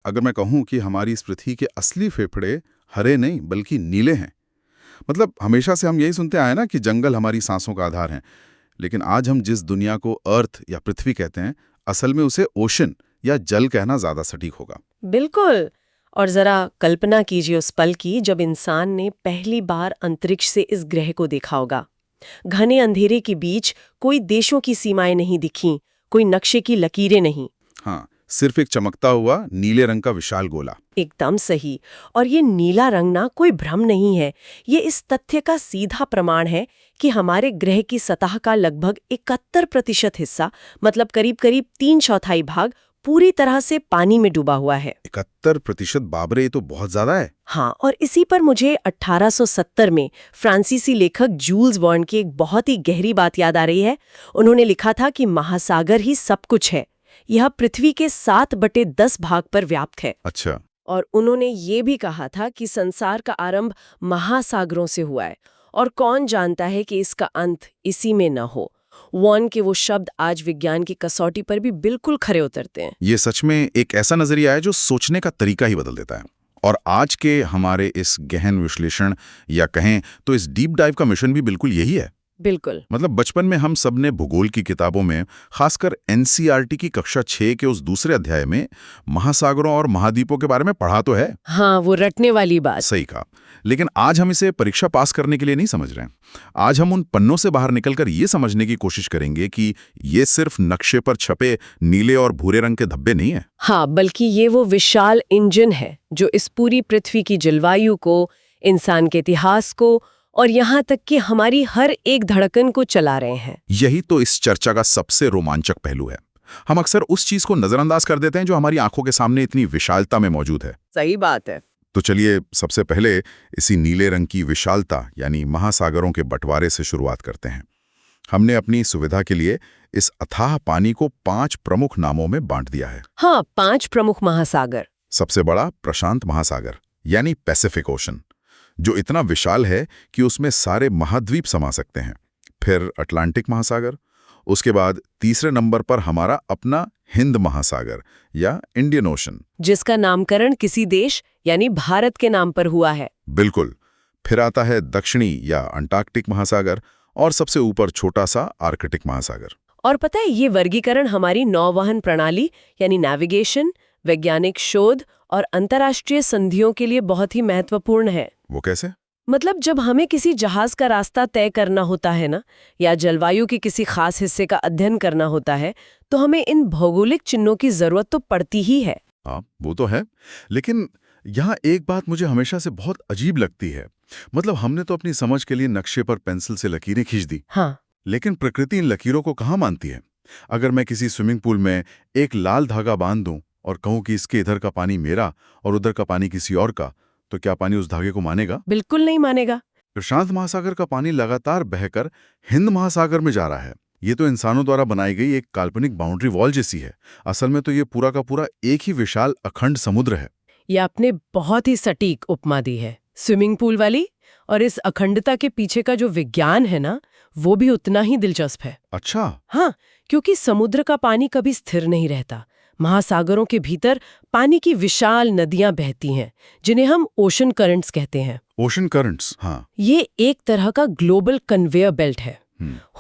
अगर मैं कहूं कि हमारी इस पृथ्वी के असली फेफड़े हरे नहीं बल्कि नीले हैं। मतलब हमेशा से हम यही सुनते आए ना कि जंगल हमारी सांसों का आधार है। लेकिन आज हम जिस दुनिया को अर्थ या पृथ्वी कहते हैं, असल में उसे ओशन या जल कहना ज्यादा सटीक होगा। बिल्कुल। और जरा कल्पना कीजिए उस पल की जब इंसान ने पहली बार अंतरिक्ष से इस ग्रह को देखा होगा। घने अंधेरे के बीच कोई देशों की सीमाएं नहीं दिखीं, कोई नक्शे की लकीरें नहीं। हाँ, सिर्फ एक चमकता हुआ नीले रंग का विशाल गोला। एकदम सही। और ये नीला रंग ना कोई भ्रम नहीं है, ये इस तथ्य का सीधा प्रमाण है कि हमारे ग्रह की सतह का लगभग 71% हिस्सा, मतलब करीब करीब 3/4 भाग, पूरी तरह से पानी में डूबा हुआ है। 71%? बाबरे, ये तो बहुत ज्यादा है। हाँ, और इसी पर मुझे 1870 में फ्रांसीसी लेखक जूल्स वर्न की एक बहुत ही गहरी बात याद आ रही है। उन्होंने लिखा था कि महासागर ही सब कुछ है। यह पृथ्वी के 7/10 भाग पर व्याप्त है। अच्छा। और उन्होंने ये भी कहा था कि संसार का आरंभ महासागरों से हुआ है और कौन जानता है कि इसका अंत इसी में न हो। वॉन के वो शब्द आज विज्ञान की कसौटी पर भी बिल्कुल खरे उतरते हैं। ये सच में एक ऐसा नजरिया है जो सोचने का तरीका ही बदल देता है। और आज के हमारे इस गहन विश्लेषण या कहें तो इस डीप डाइव का मिशन भी बिल्कुल यही है। बिल्कुल। मतलब बचपन में हम सब ने भूगोल की किताबों में, खासकर एनसीईआरटी की कक्षा 6 के उस दूसरे अध्याय में महासागरों और महाद्वीपों के बारे में पढ़ा तो है। हाँ, वो रटने वाली बात। सही कहा। लेकिन आज हम इसे परीक्षा पास करने के लिए नहीं समझ रहे हैं। आज हम उन पन्नों से बाहर निकलकर ये समझने की कोशिश करेंगे कि ये सिर्फ नक्शे पर छपे नीले और भूरे रंग के धब्बे नहीं है। हाँ, बल्कि ये वो विशाल इंजन है जो इस पूरी पृथ्वी की जलवायु को, इंसान के इतिहास को और यहाँ तक कि हमारी हर एक धड़कन को चला रहे हैं। यही तो इस चर्चा का सबसे रोमांचक पहलू है। हम अक्सर उस चीज को नजरअंदाज कर देते हैं जो हमारी आंखों के सामने इतनी विशालता में मौजूद है। सही बात है। तो चलिए सबसे पहले इसी नीले रंग की विशालता यानी महासागरों के बंटवारे से शुरुआत करते हैं। हमने अपनी सुविधा के लिए इस अथाह पानी को 5 प्रमुख नामों में बांट दिया है। हाँ, 5 प्रमुख महासागर। सबसे बड़ा प्रशांत महासागर यानी पैसिफिक ओशन, जो इतना विशाल है कि उसमें सारे महाद्वीप समा सकते हैं। फिर अटलांटिक महासागर, उसके बाद तीसरे नंबर पर हमारा अपना हिंद महासागर या इंडियन ओशन, जिसका नामकरण किसी देश यानी भारत के नाम पर हुआ है। बिल्कुल। फिर आता है दक्षिणी या अंटार्कटिक महासागर और सबसे ऊपर छोटा सा आर्कटिक महासागर। और पता है, ये वर्गीकरण हमारी नौवहन प्रणाली यानी नेविगेशन, वैज्ञानिक शोध और अंतर्राष्ट्रीय संधियों के लिए बहुत ही महत्वपूर्ण है। वो कैसे? मतलब जब हमें किसी जहाज का रास्ता तय करना होता है ना, या जलवायु के किसी खास हिस्से का अध्ययन करना होता है, तो हमें इन भौगोलिक चिन्हों की जरूरत तो पड़ती ही है। हाँ, वो तो है। लेकिन यहाँ एक बात मुझे हमेशा से बहुत अजीब लगती है। मतलब हमने तो अपनी समझ के लिए नक्शे पर पेंसिल से लकीरें खींच दी। हाँ। लेकिन प्रकृति इन लकीरों को कहाँ मानती है? अगर मैं किसी स्विमिंग पूल में एक लाल धागा बांध दूं और कहूं कि इसके इधर का पानी मेरा और उधर का पानी किसी और का, तो क्या पानी उस धागे को मानेगा? बिल्कुल नहीं मानेगा। प्रशांत महासागर का पानी लगातार बहकर हिंद महासागर में जा रहा है। ये तो इंसानों द्वारा बनाई गई एक काल्पनिक बाउंड्री वॉल जैसी है। असल में तो ये पूरा का पूरा एक ही विशाल अखंड समुद्र है। ये आपने बहुत ही सटीक उपमा दी है, स्विमिंग पूल वाली। और इस अखंडता के पीछे का जो विज्ञान है ना, वो भी उतना ही दिलचस्प है। अच्छा। हाँ, क्योंकि समुद्र का पानी कभी स्थिर नहीं रहता। महासागरों के भीतर पानी की विशाल नदियां बहती हैं, जिन्हें हम ओशन करंट्स कहते हैं। ओशन करंट्स, हाँ। ये एक तरह का ग्लोबल कन्वेयर बेल्ट है।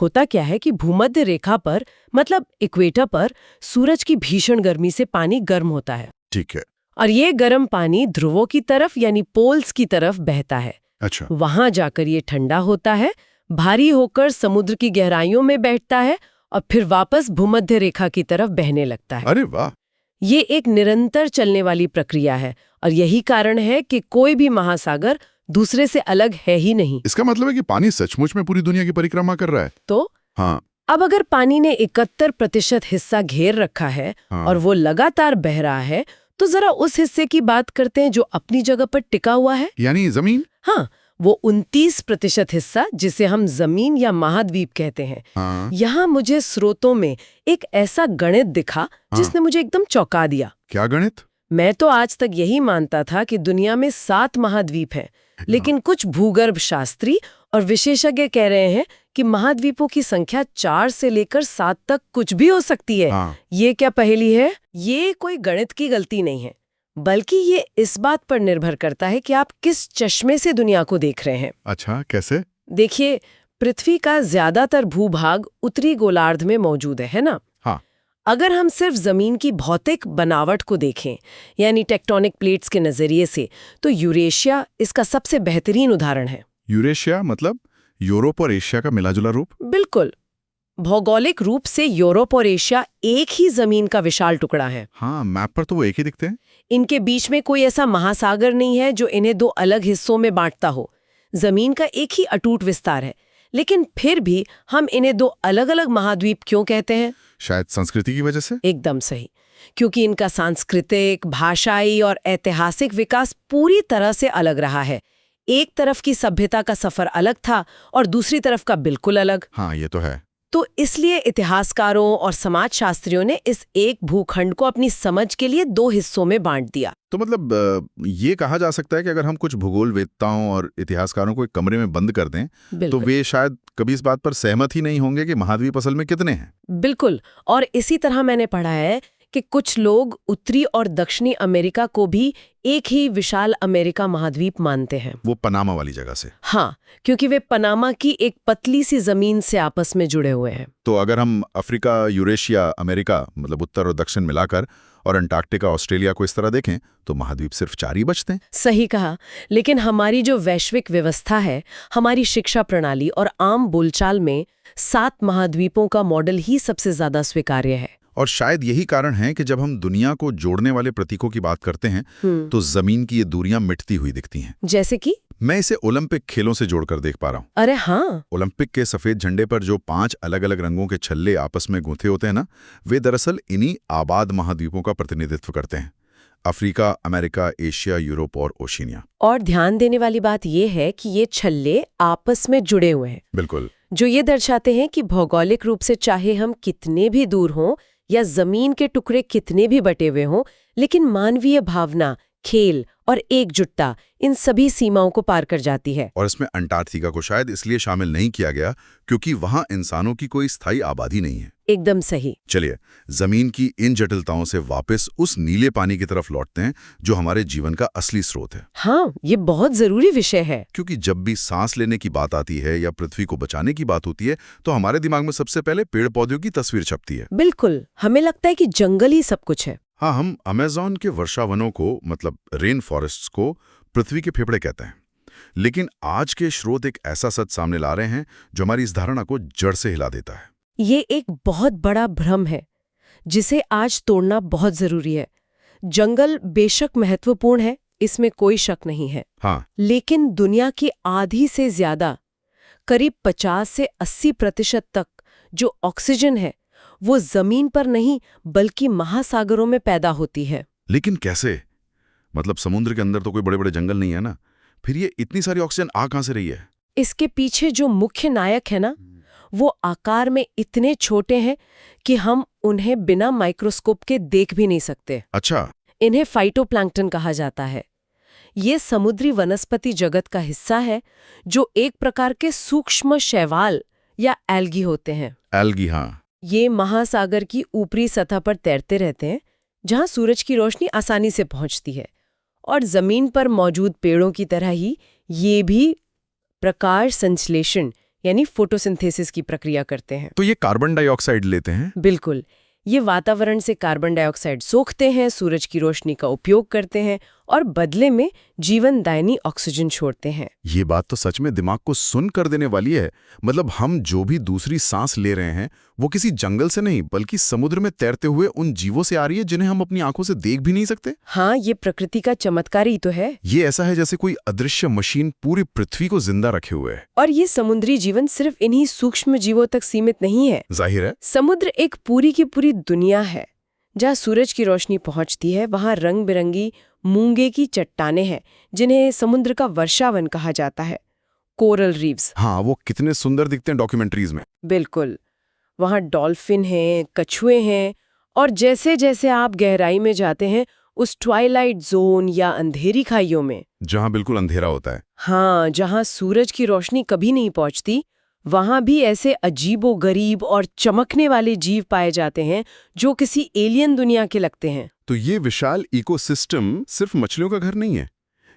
होता क्या है कि भूमध्य रेखा पर, मतलब इक्वेटर पर, सूरज की भीषण गर्मी से पानी गर्म होता है। ठीक है। और ये गर्म पानी ध्रुवों की तरफ यानी पोल्स की तरफ बहता है। अच्छा। वहां जाकर ये ठंडा होता है, भारी होकर समुद्र की गहराइयों में बैठता है और फिर वापस भूमध्य रेखा की तरफ बहने लगता है। अरे वाह! ये एक निरंतर चलने वाली प्रक्रिया है और यही कारण है कि कोई भी महासागर दूसरे से अलग है ही नहीं। इसका मतलब है कि पानी सचमुच में पूरी दुनिया की परिक्रमा कर रहा है। तो हाँ। अब अगर पानी ने 71% हिस्सा घेर रखा है, हाँ। और वो लगातार बह रहा है, तो जरा उस हिस्से की बात करते हैं जो अपनी जगह पर टिका हुआ है, यानी जमीन। हाँ, वो 29% हिस्सा जिसे हम जमीन या महाद्वीप कहते हैं। हाँ। यहाँ मुझे स्रोतों में एक ऐसा गणित दिखा जिसने मुझे एकदम चौंका दिया। क्या गणित? मैं तो आज तक यही मानता था कि दुनिया में 7 महाद्वीप हैं, लेकिन कुछ भूगर्भ शास्त्री और विशेषज्ञ कह रहे हैं कि महाद्वीपों की संख्या 4 से लेकर 7 तक कुछ भी हो सकती है। हाँ। ये क्या पहेली है? ये कोई गणित की गलती नहीं है, बल्कि ये इस बात पर निर्भर करता है कि आप किस चश्मे से दुनिया को देख रहे हैं। अच्छा, कैसे? देखिए, पृथ्वी का ज्यादातर भूभाग उत्तरी गोलार्ध में मौजूद है ना? हाँ। अगर हम सिर्फ जमीन की भौतिक बनावट को देखें, यानी टेक्टोनिक प्लेट्स के नजरिए से, तो यूरेशिया इसका सबसे बेहतरीन उदाहरण है। यूरेशिया मतलब यूरोप और एशिया का मिलाजुला रूप? बिल्कुल। भौगोलिक रूप से यूरोप और एशिया एक ही जमीन का विशाल टुकड़ा है। हाँ, मैप पर तो वो एक ही दिखते हैं। इनके बीच में कोई ऐसा महासागर नहीं है जो इन्हें दो अलग हिस्सों में बांटता हो। जमीन का एक ही अटूट विस्तार है, लेकिन फिर भी हम इन्हें दो अलग अलग महाद्वीप क्यों कहते हैं? शायद संस्कृति की वजह से? एकदम सही, क्योंकि इनका सांस्कृतिक, भाषाई और ऐतिहासिक विकास पूरी तरह से अलग रहा है। एक तरफ की सभ्यता का सफर अलग था और दूसरी तरफ का बिल्कुल अलग। हाँ, ये तो है। तो इसलिए इतिहासकारों और समाजशास्त्रियों ने इस एक भूखंड को अपनी समझ के लिए दो हिस्सों में बांट दिया। तो मतलब ये कहा जा सकता है कि अगर हम कुछ भूगोलवेत्ताओं और इतिहासकारों को एक कमरे में बंद कर दें, तो वे शायद कभी इस बात पर सहमत ही नहीं होंगे कि महाद्वीप असल में कितने हैं। बिल्कुल। और इसी तरह मैंने पढ़ा है कि कुछ लोग उत्तरी और दक्षिणी अमेरिका को भी एक ही विशाल अमेरिका महाद्वीप मानते हैं। वो पनामा वाली जगह से? हाँ, क्योंकि वे पनामा की एक पतली सी जमीन से आपस में जुड़े हुए हैं। तो अगर हम अफ्रीका, यूरेशिया, अमेरिका मतलब उत्तर और दक्षिण मिलाकर और अंटार्कटिका, ऑस्ट्रेलिया को इस तरह देखें तो महाद्वीप सिर्फ 4 ही बचते हैं। सही कहा। लेकिन हमारी जो वैश्विक व्यवस्था है, हमारी शिक्षा प्रणाली और आम बोलचाल में 7 महाद्वीपों का मॉडल ही सबसे ज्यादा स्वीकार्य है। और शायद यही कारण है कि जब हम दुनिया को जोड़ने वाले प्रतीकों की बात करते हैं तो जमीन की ये दूरियां मिटती हुई दिखती हैं। जैसे कि? मैं इसे ओलंपिक खेलों से जोड़कर देख पा रहा हूँ। अरे हाँ। ओलंपिक के सफेद झंडे पर जो 5 अलग अलग रंगों के छल्ले आपस में गूंथे होते हैं ना, वे दरअसल इन्हीं आबाद महाद्वीपों का प्रतिनिधित्व करते हैं। अफ्रीका, अमेरिका, एशिया, यूरोप और ओशिनिया। और ध्यान देने वाली बात यह है कि ये छल्ले आपस में जुड़े हुए हैं। बिल्कुल। जो ये दर्शाते हैं कि भौगोलिक रूप से चाहे हम कितने भी दूर हों या जमीन के टुकड़े कितने भी बटे हुए हों, लेकिन मानवीय भावना, खेल और एकजुटता इन सभी सीमाओं को पार कर जाती है। और इसमें अंटार्कटिका को शायद इसलिए शामिल नहीं किया गया क्योंकि वहां इंसानों की कोई स्थायी आबादी नहीं है। एकदम सही। चलिए, जमीन की इन जटिलताओं से वापस उस नीले पानी की तरफ लौटते हैं जो हमारे जीवन का असली स्रोत है। हाँ, ये बहुत जरूरी विषय है। क्योंकि जब भी सांस लेने की बात आती है या पृथ्वी को बचाने की बात होती है तो हमारे दिमाग में सबसे पहले पेड़ पौधों की तस्वीर छपती है। बिल्कुल, हमें लगता है कि जंगल ही सब कुछ है। हाँ, हम अमेज़न के वर्षावनों को मतलब रेन फॉरेस्ट्स को पृथ्वी के फेफड़े कहते हैं। लेकिन आज के स्रोत एक ऐसा सच सामने ला रहे हैं जो हमारी इस धारणा को जड़ से हिला देता है। ये एक बहुत बड़ा भ्रम है जिसे आज तोड़ना बहुत जरूरी है। जंगल बेशक महत्वपूर्ण है, इसमें कोई शक नहीं है। हाँ। लेकिन दुनिया की आधी से ज्यादा, करीब 50 से 80% तक जो ऑक्सीजन है वो जमीन पर नहीं बल्कि महासागरों में पैदा होती है। लेकिन कैसे? मतलब समुद्र के अंदर तो कोई बड़े बड़े जंगल नहीं है ना, फिर ये इतनी सारी ऑक्सीजन आ कहां से रही है? इसके पीछे जो मुख्य नायक है ना, वो आकार में इतने छोटे हैं कि हम उन्हें बिना माइक्रोस्कोप के देख भी नहीं सकते। अच्छा। इन्हें फाइटोप्लैंक्टन कहा जाता है। ये समुद्री वनस्पति जगत का हिस्सा है जो एक प्रकार के सूक्ष्म शैवाल या एल्गी होते हैं। एल्गी, हाँ। ये महासागर की ऊपरी सतह पर तैरते रहते हैं जहां सूरज की रोशनी आसानी से पहुंचती है, और जमीन पर मौजूद पेड़ों की तरह ही ये भी प्रकाश संश्लेषण यानी फोटोसिंथेसिस की प्रक्रिया करते हैं। तो ये कार्बन डाइऑक्साइड लेते हैं? बिल्कुल। ये वातावरण से कार्बन डाइऑक्साइड सोखते हैं, सूरज की रोशनी का उपयोग करते हैं और बदले में जीवनदायिनी ऑक्सीजन छोड़ते हैं। ये बात तो सच में दिमाग को सुन कर देने वाली है। मतलब हम जो भी दूसरी सांस ले रहे हैं वो किसी जंगल से नहीं बल्कि समुद्र में तैरते हुए उन जीवों से आ रही है जिन्हें हम अपनी आंखों से देख भी नहीं सकते। हाँ, ये प्रकृति का चमत्कार ही तो है। ये ऐसा है जैसे कोई अदृश्य मशीन पूरी पृथ्वी को जिंदा रखे हुए है। और ये समुद्री जीवन सिर्फ इन्हीं सूक्ष्म जीवों तक सीमित नहीं है। जाहिर है। समुद्र एक पूरी की पूरी दुनिया है। जहाँ सूरज की रोशनी पहुंचती है वहां रंग बिरंगी मूंगे की चट्टानें हैं जिन्हें समुद्र का वर्षावन कहा जाता है, कोरल रीव्स। हाँ, वो कितने सुंदर दिखते हैं डॉक्यूमेंट्रीज में। बिल्कुल। वहां डॉल्फिन हैं, कछुए हैं, और जैसे जैसे आप गहराई में जाते हैं उस ट्वाइलाइट जोन या अंधेरी खाइयों में, जहां बिल्कुल अंधेरा होता है, हाँ, जहां सूरज की रोशनी कभी नहीं पहुंचती, वहां भी ऐसे अजीबो-गरीब और चमकने वाले जीव पाए जाते हैं जो किसी एलियन दुनिया के लगते हैं। तो ये विशाल इकोसिस्टम सिर्फ मछलियों का घर नहीं है,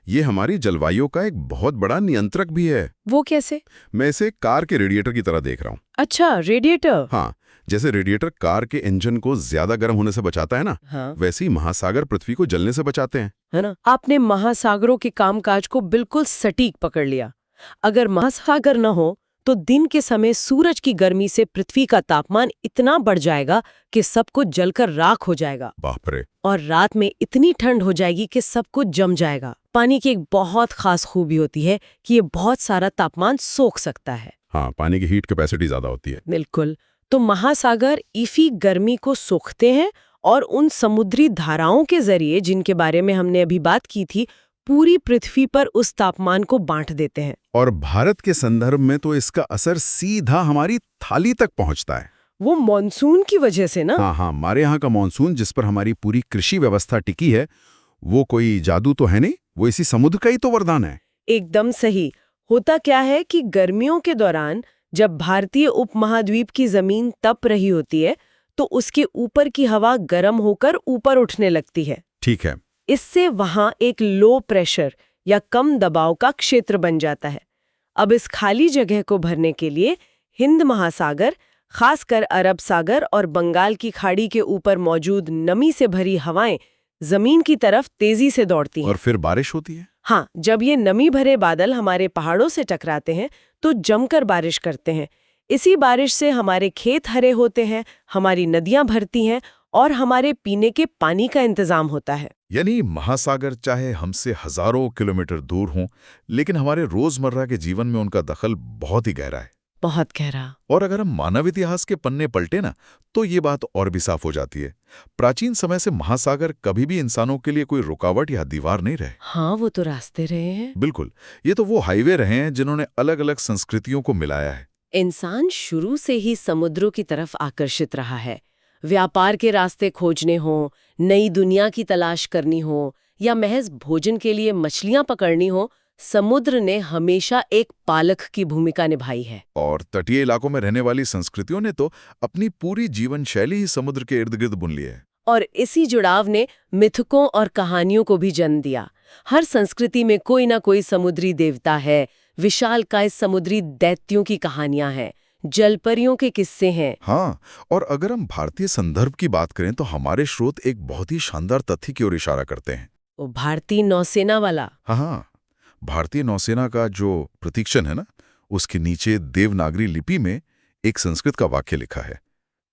ये हमारी जलवायु का एक बहुत बड़ा नियंत्रक भी है। वो कैसे? मैं इसे कार के रेडिएटर की तरह देख रहा हूँ। अच्छा, रेडिएटर। हाँ, जैसे रेडिएटर कार के इंजन को ज्यादा गर्म होने से बचाता है ना, हाँ। वैसे ही महासागर पृथ्वी को जलने से बचाते हैं। है ना? आपने महासागरों के कामकाज को बिल्कुल सटीक पकड़ लिया। अगर महासागर न हो तो दिन के समय सूरज की गर्मी से पृथ्वी का तापमान इतना बढ़ जाएगा कि सब कुछ जलकर राख हो जाएगा। बाप रे। और रात में इतनी ठंड हो जाएगी कि सब कुछ जम जाएगा। पानी की एक बहुत खास खूबी होती है कि ये बहुत सारा तापमान सोख सकता है। हाँ, पानी की हीट कैपेसिटी ज्यादा होती है। बिल्कुल। तो महासागर इफी गर्मी को सोखते हैं और उन समुद्री धाराओं के जरिए, जिनके बारे में हमने अभी बात की थी, पूरी पृथ्वी पर उस तापमान को बांट देते हैं। और भारत के संदर्भ में तो इसका असर सीधा हमारी थाली तक पहुंचता है। वो मॉनसून की वजह से ना? हाँ, हमारे यहाँ का मॉनसून जिस पर हमारी पूरी कृषि व्यवस्था टिकी है, वो कोई जादू तो है नहीं, वो इसी समुद्र का ही तो वरदान है। एकदम सही। होता क्या है कि गर्मियों के दौरान जब भारतीय उपमहाद्वीप की जमीन तप रही होती है तो उसके ऊपर की हवा गर्म होकर ऊपर उठने लगती है। ठीक है। इससे वहां एक लो प्रेशर या कम दबाव का क्षेत्र बन जाता है। अब इस खाली जगह को भरने के लिए हिंद महासागर, खासकर अरब सागर और बंगाल की खाड़ी के ऊपर मौजूद नमी से भरी हवाएं जमीन की तरफ तेजी से दौड़ती हैं। और फिर बारिश होती है। हाँ, जब ये नमी भरे बादल हमारे पहाड़ों से टकराते हैं तो जमकर बारिश करते हैं। इसी बारिश से हमारे खेत हरे होते हैं, हमारी नदियां भरती हैं और हमारे पीने के पानी का इंतजाम होता है। यानी महासागर चाहे हमसे हजारों किलोमीटर दूर हों, लेकिन हमारे रोजमर्रा के जीवन में उनका दखल बहुत ही गहरा है। बहुत गहरा। और अगर हम मानव इतिहास के पन्ने पलटे ना, तो ये बात और भी साफ हो जाती है। प्राचीन समय से महासागर कभी भी इंसानों के लिए कोई रुकावट या दीवार नहीं रहे। हाँ, वो तो रास्ते रहे हैं। बिल्कुल, ये तो वो हाईवे रहे हैं जिन्होंने अलग अलग संस्कृतियों को मिलाया है। इंसान शुरू से ही समुद्रों की तरफ आकर्षित रहा है। व्यापार के रास्ते खोजने हो, नई दुनिया की तलाश करनी हो या महज भोजन के लिए मछलियां पकड़नी हो, समुद्र ने हमेशा एक पालक की भूमिका निभाई है। और तटीय इलाकों में रहने वाली संस्कृतियों ने तो अपनी पूरी जीवन शैली ही समुद्र के इर्द गिर्द बुन ली है। और इसी जुड़ाव ने मिथकों और कहानियों को भी जन्म दिया। हर संस्कृति में कोई ना कोई समुद्री देवता है, विशालकाय समुद्री दैत्यों की कहानियां हैं, जलपरियों के किस्से हैं। हाँ, और अगर हम भारतीय संदर्भ की बात करें तो हमारे स्रोत एक बहुत ही शानदार तथ्य की ओर इशारा करते हैं। वो भारतीय नौसेना वाला। हाँ, भारतीय नौसेना का जो प्रतीक्षण है ना, उसके नीचे देवनागरी लिपि में एक संस्कृत का वाक्य लिखा है,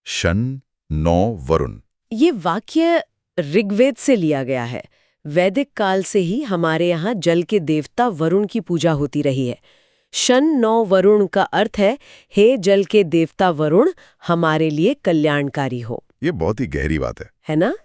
शन नौ वरुण। ये वाक्य ऋग्वेद से लिया गया है। वैदिक काल से ही हमारे यहाँ जल के देवता वरुण की पूजा होती रही है। शन नौ वरुण का अर्थ है, हे जल के देवता वरुण, हमारे लिए कल्याणकारी हो। ये बहुत ही गहरी बात है ना?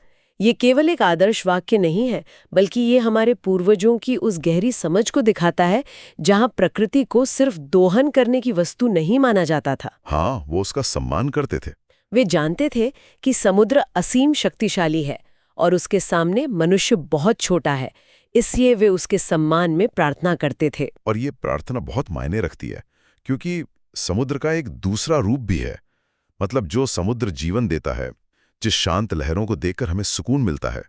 ये केवल एक आदर्श वाक्य नहीं है, बल्कि ये हमारे पूर्वजों की उस गहरी समझ को दिखाता है जहाँ प्रकृति को सिर्फ दोहन करने की वस्तु नहीं माना जाता था। हाँ, वो उसका सम्मान करते थे। वे जानते थे कि समुद्र असीम शक्तिशाली है और उसके सामने मनुष्य बहुत छोटा है, इसलिए वे उसके सम्मान में प्रार्थना करते थे। और ये प्रार्थना बहुत मायने रखती है, क्योंकि समुद्र का एक दूसरा रूप भी है। मतलब जो समुद्र जीवन देता है, जिस शांत लहरों को देखकर हमें सुकून मिलता है,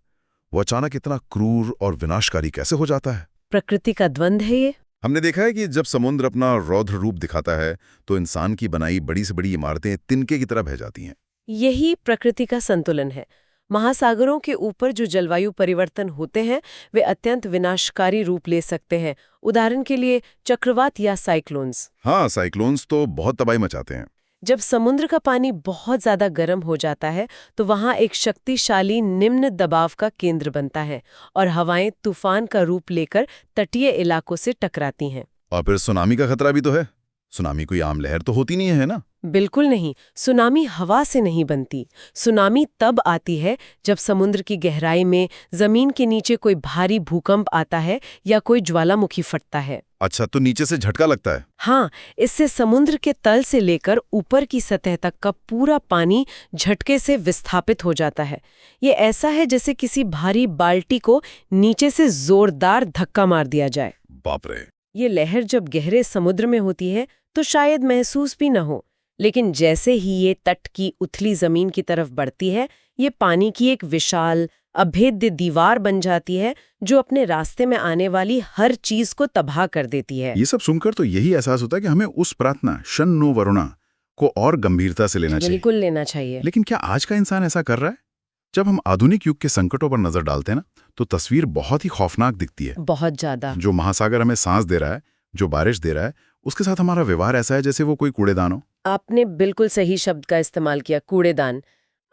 वो अचानक इतना क्रूर और विनाशकारी कैसे हो जाता है? प्रकृति का द्वंद्व है ये। हमने देखा है कि जब समुद्र अपना रौद्र रूप दिखाता है तो इंसान की बनाई बड़ी से बड़ी इमारतें तिनके की तरह बह जाती हैं। यही प्रकृति का संतुलन है। महासागरों के ऊपर जो जलवायु परिवर्तन होते हैं वे अत्यंत विनाशकारी रूप ले सकते हैं। उदाहरण के लिए चक्रवात या साइक्लोन्स। हाँ, साइक्लोन्स तो बहुत तबाही मचाते हैं। जब समुद्र का पानी बहुत ज्यादा गर्म हो जाता है तो वहां एक शक्तिशाली निम्न दबाव का केंद्र बनता है और हवाएं तूफान का रूप लेकर तटीय इलाकों से टकराती हैं। और फिर सुनामी का खतरा भी तो है। सुनामी कोई आम लहर तो होती नहीं है ना? बिल्कुल नहीं। सुनामी हवा से नहीं बनती। सुनामी तब आती है जब समुद्र की गहराई में जमीन के नीचे कोई भारी भूकंप आता है या कोई ज्वालामुखी फटता है। अच्छा, तो नीचे से झटका लगता है? हाँ, इससे समुद्र के तल से लेकर ऊपर की सतह तक का पूरा पानी झटके से विस्थापित हो जाता है। ये ऐसा है जैसे किसी भारी बाल्टी को नीचे से जोरदार धक्का मार दिया जाए। बाप रे। ये लहर जब गहरे समुद्र में होती है तो शायद महसूस भी न हो, लेकिन जैसे ही ये तट की उथली जमीन की तरफ बढ़ती है, ये पानी की एक विशाल अभेद्य दीवार बन जाती है जो अपने रास्ते में आने वाली हर चीज को तबाह कर देती है। ये सब सुनकर तो यही एहसास होता है कि हमें उस प्रार्थना शन्नो वरुणा को और गंभीरता से लेना चाहिए। बिल्कुल लेना चाहिए। लेकिन क्या आज का इंसान ऐसा कर रहा है? जब हम आधुनिक युग के संकटों पर नजर डालते हैं ना, तो तस्वीर बहुत ही खौफनाक दिखती है। बहुत ज्यादा। जो महासागर हमें सांस दे रहा है, जो बारिश दे रहा है, उसके साथ हमारा व्यवहार ऐसा है जैसे वो कोई कूड़ेदान हो। आपने बिल्कुल सही शब्द का इस्तेमाल किया, कूड़ेदान।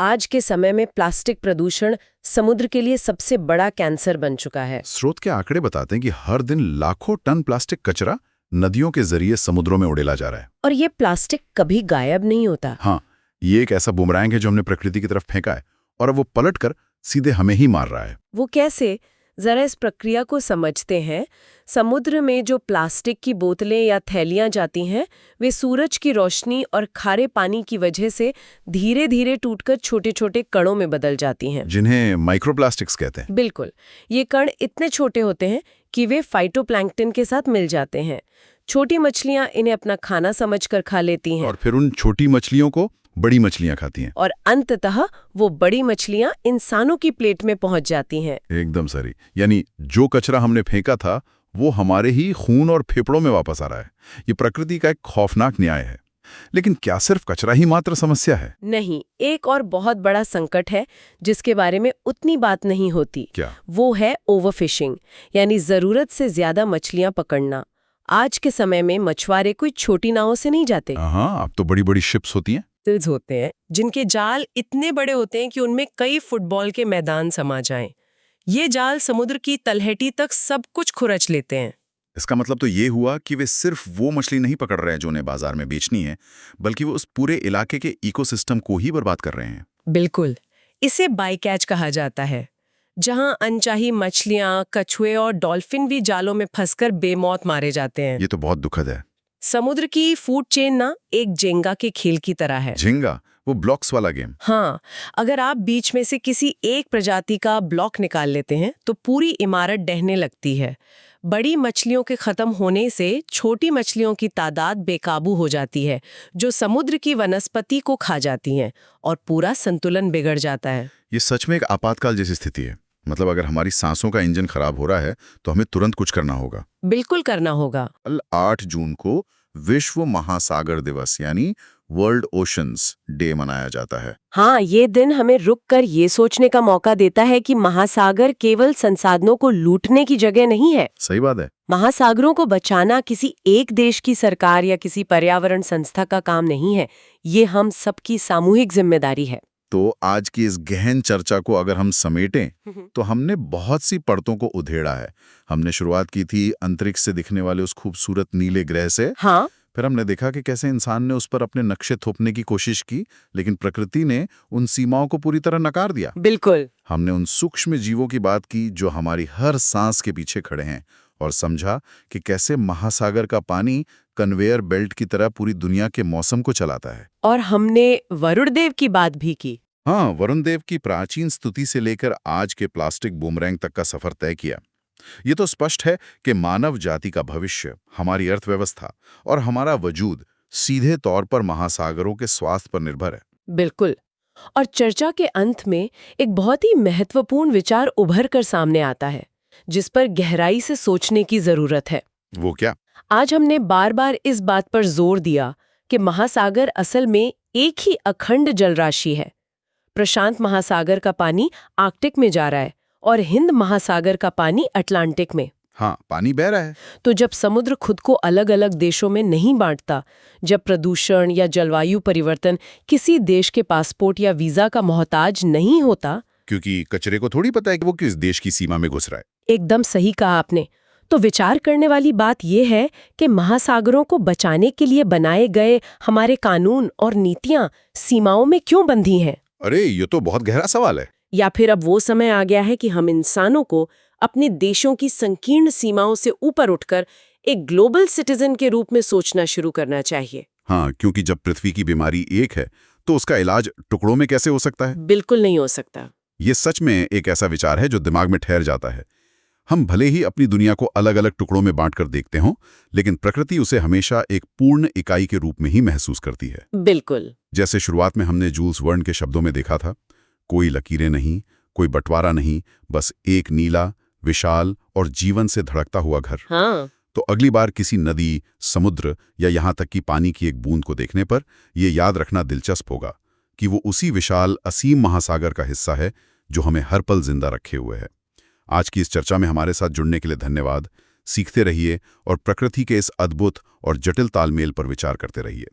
आज के समय में प्लास्टिक प्रदूषण समुद्र के लिए सबसे बड़ा कैंसर बन चुका है। स्रोत के आंकड़े बताते हैं कि हर दिन लाखों टन प्लास्टिक कचरा नदियों के जरिए समुद्रों में उड़ेला जा रहा है। और ये प्लास्टिक कभी गायब नहीं होता। हाँ, ये एक ऐसा बुमरैंग है जो हमने प्रकृति की तरफ फेंका है और अब वो पलटकर सीधे हमें ही मार रहा है। वो कैसे? जरा इस प्रक्रिया को समझते हैं। समुद्र में जो प्लास्टिक की बोतलें या थैलियां जाती हैं, वे सूरज की रोशनी और खारे पानी की वजह से धीरे धीरे टूटकर छोटे छोटे कणों में बदल जाती हैं, जिन्हें माइक्रोप्लास्टिक्स कहते हैं। बिल्कुल। ये कण इतने छोटे होते हैं कि वे फाइटोप्लैंक्टन के साथ मिल जाते हैं। छोटी मछलियां इन्हें अपना खाना समझकर खा लेती हैं और फिर उन छोटी मछलियों को बड़ी मछलियां खाती हैं। और अंततः वो बड़ी मछलियां इंसानों की प्लेट में पहुंच जाती हैं। एकदम सही। यानी जो कचरा हमने फेंका था वो हमारे ही खून और फेफड़ों में वापस आ रहा है। ये प्रकृति का एक खौफनाक न्याय है। लेकिन क्या सिर्फ कचरा ही मात्र समस्या है? नहीं, एक और बहुत बड़ा संकट है जिसके बारे में उतनी बात नहीं होती। क्या? वो है ओवरफिशिंग, यानी जरूरत से ज्यादा मछलियां पकड़ना। आज के समय में मछुआरे कोई छोटी नावों से नहीं जाते। हाँ, अब तो बड़ी बड़ी शिप्स होती हैं। होते हैं जिनके जाल इतने बड़े होते हैं कि उनमें कई फुटबॉल के मैदान समा जाएं। ये जाल समुद्र की तलहटी तक सब कुछ खुरच लेते हैं। इसका मतलब तो ये हुआ कि वे सिर्फ वो मछली नहीं पकड़ रहे हैं जो उन्हें बाजार में बेचनी है, बल्कि वो उस पूरे इलाके के इकोसिस्टम को ही बर्बाद कर रहे हैं। बिल्कुल। इसे बाईकैच कहा जाता है, जहां अनचाही मछलियां, कछुए और डॉल्फिन भी जालों में फंसकर बेमौत मारे जाते हैं। ये तो बहुत दुखद है। समुद्र की फूड चेन ना एक जेंगा के खेल की तरह है। झिंगा, वो ब्लॉक्स वाला गेम। हाँ, अगर आप बीच में से किसी एक प्रजाति का ब्लॉक निकाल लेते हैं तो पूरी इमारत ढहने लगती है। बड़ी मछलियों के खत्म होने से छोटी मछलियों की तादाद बेकाबू हो जाती है, जो समुद्र की वनस्पति को खा जाती हैं और पूरा संतुलन बिगड़ जाता है। ये सच में एक आपातकाल जैसी स्थिति है। मतलब अगर हमारी सांसों का इंजन खराब हो रहा है तो हमें तुरंत कुछ करना होगा। बिल्कुल करना होगा। कल 8 जून को विश्व महासागर दिवस यानी वर्ल्ड ओशंस डे मनाया जाता है। हाँ, ये दिन हमें रुककर ये सोचने का मौका देता है कि महासागर केवल संसाधनों को लूटने की जगह नहीं है। सही बात है। महासागरों को बचाना किसी एक देश की सरकार या किसी पर्यावरण संस्था का काम नहीं है। ये हम सबकी सामूहिक जिम्मेदारी है। तो आज की इस गहन चर्चा को अगर हम समेटें तो हमने बहुत सी परतों को उधेड़ा है। हमने शुरुआत की थी अंतरिक्ष से दिखने वाले उस खूबसूरत नीले ग्रह से। हाँ। फिर हमने देखा कि कैसे इंसान ने उस पर अपने नक्शे थोपने की कोशिश की, लेकिन प्रकृति ने उन सीमाओं को पूरी तरह नकार दिया। बिल्कुल। हमने उन सूक्ष्म जीवों की बात की जो हमारी हर सांस के पीछे खड़े हैं, और समझा कि कैसे महासागर का पानी कन्वेयर बेल्ट की तरह पूरी दुनिया के मौसम को चलाता है। और हमने वरुण देव की बात भी की। हाँ, वरुण देव की प्राचीन स्तुति से लेकर आज के प्लास्टिक बूमरैंग तक का सफर तय किया। ये तो स्पष्ट है कि मानव जाति का भविष्य, हमारी अर्थव्यवस्था और हमारा वजूद सीधे तौर पर महासागरों के स्वास्थ्य पर निर्भर है। बिल्कुल। और चर्चा के अंत में एक बहुत ही महत्वपूर्ण विचार उभर कर सामने आता है, जिस पर गहराई से सोचने की जरूरत है। वो क्या? आज हमने बार बार इस बात पर जोर दिया कि महासागर असल में एक ही अखंड जलराशि है। प्रशांत महासागर का पानी आर्कटिक में जा रहा है और हिंद महासागर का पानी अटलांटिक में। हाँ, पानी बह रहा है। तो जब समुद्र खुद को अलग अलग देशों में नहीं बांटता, जब प्रदूषण या जलवायु परिवर्तन किसी देश के पासपोर्ट या वीजा का मोहताज नहीं होता, क्योंकि कचरे को थोड़ी पता है कि वो किस देश की सीमा में घुस रहा है। एकदम सही कहा आपने। तो विचार करने वाली बात यह है कि महासागरों को बचाने के लिए बनाए गए हमारे कानून और नीतियां सीमाओं में क्यों बंधी हैं? अरे, ये तो बहुत गहरा सवाल है। या फिर अब वो समय आ गया है कि हम इंसानों को अपने देशों की संकीर्ण सीमाओं से ऊपर उठकर एक ग्लोबल सिटीजन के रूप में सोचना शुरू करना चाहिए। हाँ, क्योंकि जब पृथ्वी की बीमारी एक है तो उसका इलाज टुकड़ों में कैसे हो सकता है? बिल्कुल नहीं हो सकता। ये सच में एक ऐसा विचार है जो दिमाग में ठहर जाता है। हम भले ही अपनी दुनिया को अलग अलग टुकड़ों में बांटकर देखते हों, लेकिन प्रकृति उसे हमेशा एक पूर्ण इकाई के रूप में ही महसूस करती है। बिल्कुल। जैसे शुरुआत में हमने जूल्स वर्न के शब्दों में देखा था, कोई लकीरें नहीं, कोई बंटवारा नहीं, बस एक नीला, विशाल और जीवन से धड़कता हुआ घर। हाँ। तो अगली बार किसी नदी, समुद्र या यहाँ तक कि पानी की एक बूंद को देखने पर ये याद रखना दिलचस्प होगा कि वो उसी विशाल असीम महासागर का हिस्सा है जो हमें हर पल जिंदा रखे हुए है। आज की इस चर्चा में हमारे साथ जुड़ने के लिए धन्यवाद। सीखते रहिए और प्रकृति के इस अद्भुत और जटिल तालमेल पर विचार करते रहिए।